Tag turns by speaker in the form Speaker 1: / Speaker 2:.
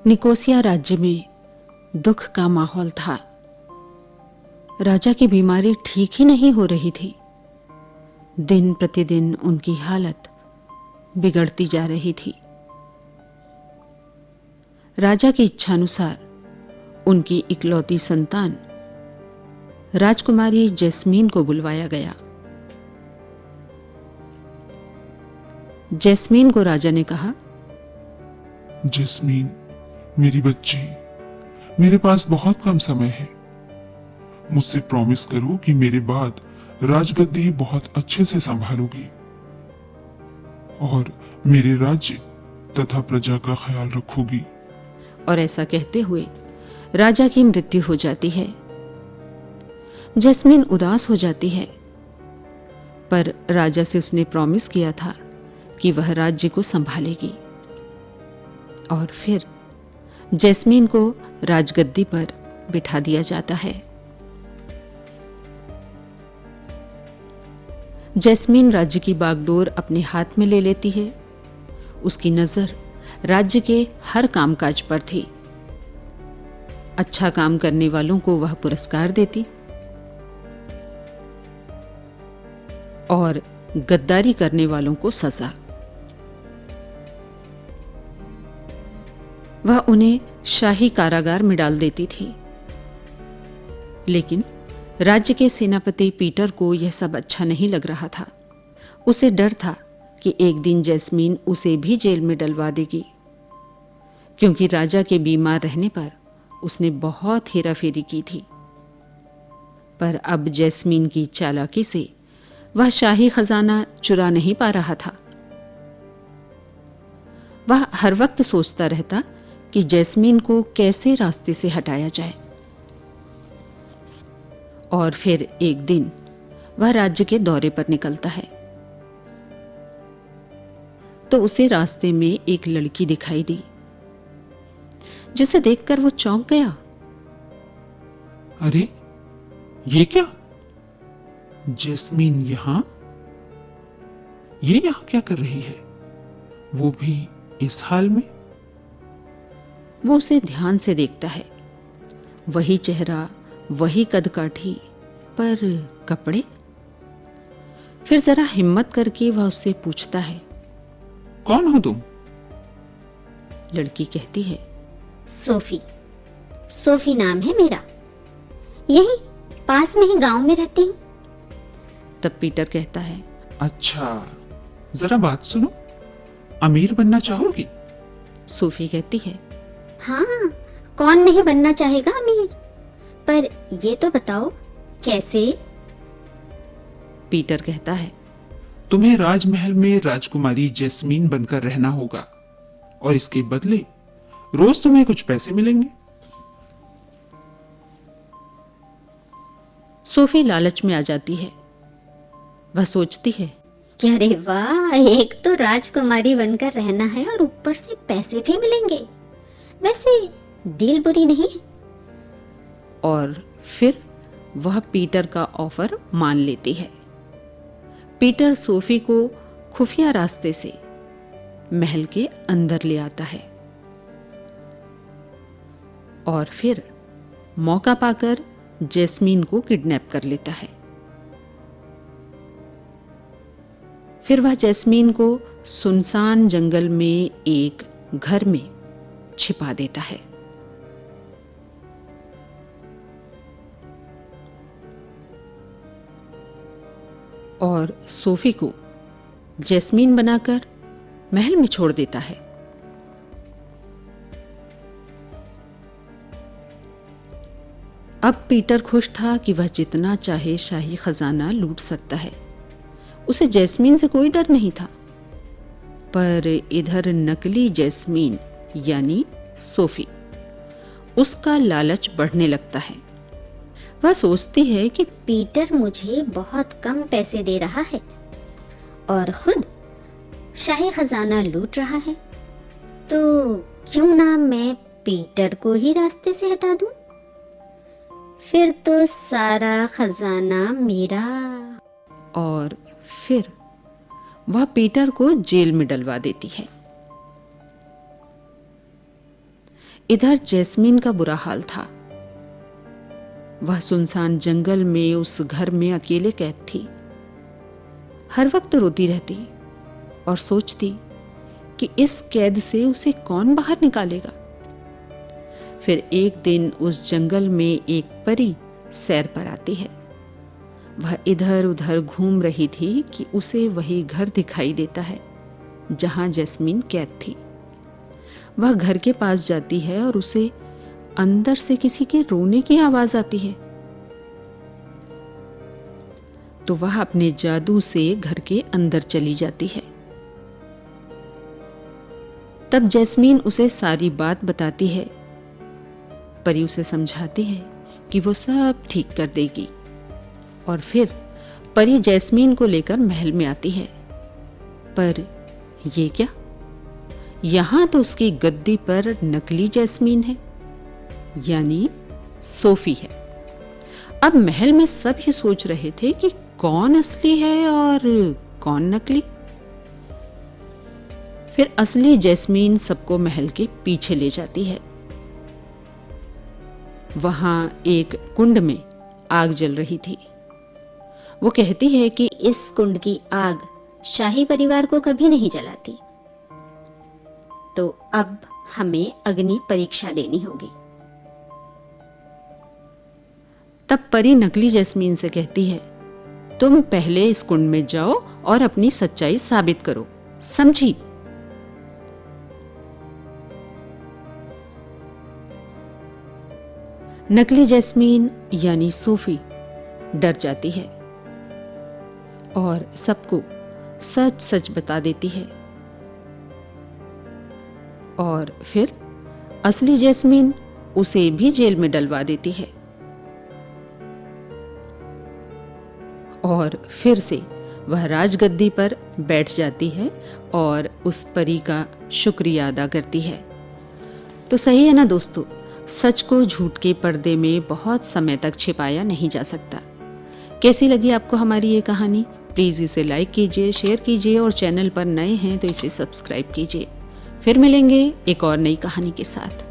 Speaker 1: Nicosia राज्य में दुख का माहौल था। राजा की बीमारी ठीक ही नहीं हो रही थी। दिन प्रतिदिन उनकी हालत बिगड़ती जा रही थी। राजा की इच्छानुसार उनकी इकलौती संतान राजकुमारी जैस्मीन को बुलवाया गया। जैस्मीन को राजा ने कहा,
Speaker 2: जैस्मीन, मेरी बच्ची, मेरे पास बहुत कम समय है। मुझसे प्रॉमिस करो कि मेरे बाद राजगद्दी बहुत अच्छे से संभालोगी और मेरे राज्य तथा प्रजा का ख्याल रखोगी।
Speaker 1: और ऐसा कहते हुए राजा की मृत्यु हो जाती है। जैस्मीन उदास हो जाती है, पर राजा से उसने प्रॉमिस किया था कि वह राज्य को संभालेगी। और फिर जैस्मीन को राजगद्दी पर बिठा दिया जाता है। जैस्मीन राज्य की बागडोर अपने हाथ में ले लेती है। उसकी नजर राज्य के हर कामकाज पर थी। अच्छा काम करने वालों को वह पुरस्कार देती और गद्दारी करने वालों को सजा। वह उन्हें शाही कारागार में डाल देती थी। लेकिन राज्य के सेनापति पीटर को यह सब अच्छा नहीं लग रहा था। उसे डर था कि एक दिन जैस्मीन उसे भी जेल में डलवा देगी, क्योंकि राजा के बीमार रहने पर उसने बहुत हेराफेरी की थी। पर अब जैस्मीन की चालाकी से वह शाही खजाना चुरा नहीं पा रहा था। वह हर वक्त सोचता रहता कि जैस्मीन को कैसे रास्ते से हटाया जाए। और फिर एक दिन वह राज्य के दौरे पर निकलता है, तो उसे रास्ते में एक लड़की दिखाई दी, जिसे देखकर वो चौंक गया।
Speaker 2: अरे, ये क्या? जैस्मीन ये यहाँ क्या कर रही है? वो भी इस हाल में?
Speaker 1: वो उसे ध्यान से देखता है। वही चेहरा, वही कदकाठी, पर कपड़े। फिर जरा हिम्मत करके वह उससे पूछता है,
Speaker 2: कौन हो तुम?
Speaker 1: लड़की कहती है,
Speaker 3: सोफी। सोफी नाम है मेरा। यही पास में ही गांव में रहती हूँ।
Speaker 1: तब पीटर कहता है,
Speaker 2: अच्छा, जरा बात सुनो, अमीर बनना चाहोगी?
Speaker 1: सोफी कहती है,
Speaker 3: हाँ, कौन नहीं बनना चाहेगा अमीर, पर ये तो बताओ कैसे?
Speaker 1: पीटर कहता है,
Speaker 2: तुम्हें राजमहल में राजकुमारी जैस्मीन बनकर रहना होगा और इसके बदले रोज तुम्हें कुछ पैसे मिलेंगे।
Speaker 1: सोफी लालच में आ जाती है। वह सोचती है,
Speaker 3: कि अरे वाह, एक तो राजकुमारी बनकर रहना है और ऊपर से पैसे भी मिलेंगे। वैसे डील बुरी नहीं है।
Speaker 1: और फिर वह पीटर का ऑफर मान लेती है। पीटर सोफी को खुफिया रास्ते से महल के अंदर ले आता है और फिर मौका पाकर जैस्मीन को किडनैप कर लेता है। फिर वह जैस्मीन को सुनसान जंगल में एक घर में छिपा देता है। और सोफी को जैस्मीन बनाकर महल में छोड़ देता है। अब पीटर खुश था कि वह जितना चाहे शाही खजाना लूट सकता है। उसे जैस्मीन से कोई डर नहीं था। पर इधर नकली जैस्मीन यानी सोफी, उसका लालच बढ़ने लगता है। वह सोचती है कि
Speaker 3: पीटर मुझे बहुत कम पैसे दे रहा है और खुद शाही खजाना लूट रहा है, तो क्यों ना मैं पीटर को ही रास्ते से हटा दूं? फिर तो सारा खजाना मेरा।
Speaker 1: और फिर वह पीटर को जेल में डलवा देती है। इधर जैस्मीन का बुरा हाल था। वह सुनसान जंगल में उस घर में अकेले कैद थी। हर वक्त रोती रहती और सोचती कि इस कैद से उसे कौन बाहर निकालेगा। फिर एक दिन उस जंगल में एक परी सैर पर आती है। वह इधर उधर घूम रही थी कि उसे वही घर दिखाई देता है जहां जैस्मीन कैद थी। वह घर के पास जाती है और उसे अंदर से किसी के रोने की आवाज आती है। तो वह अपने जादू से घर के अंदर चली जाती है। तब जैस्मीन उसे सारी बात बताती है। परी उसे समझाती है कि वो सब ठीक कर देगी। और फिर परी जैस्मीन को लेकर महल में आती है। पर ये क्या? यहां तो उसकी गद्दी पर नकली जैस्मीन है, यानी सोफी है। अब महल में सब ये सोच रहे थे कि कौन असली है और कौन नकली। फिर असली जैस्मीन सबको महल के पीछे ले जाती है। वहां एक कुंड में आग जल रही थी। वो कहती है कि
Speaker 3: इस कुंड की आग शाही परिवार को कभी नहीं जलाती, तो अब हमें अग्नि परीक्षा देनी होगी।
Speaker 1: तब परी नकली जैस्मीन से कहती है, तुम पहले इस कुंड में जाओ और अपनी सच्चाई साबित करो, समझी? नकली जैस्मीन यानी सोफी डर जाती है और सबको सच सच बता देती है। और फिर असली जैस्मीन उसे भी जेल में डलवा देती है। और फिर से वह राजगद्दी पर बैठ जाती है और उस परी का शुक्रिया अदा करती है। तो सही है ना दोस्तों, सच को झूठ के पर्दे में बहुत समय तक छिपाया नहीं जा सकता। कैसी लगी आपको हमारी ये कहानी? प्लीज़ इसे लाइक कीजिए, शेयर कीजिए और चैनल पर नए हैं तो इसे सब्सक्राइब कीजिए। फिर मिलेंगे एक और नई कहानी के साथ।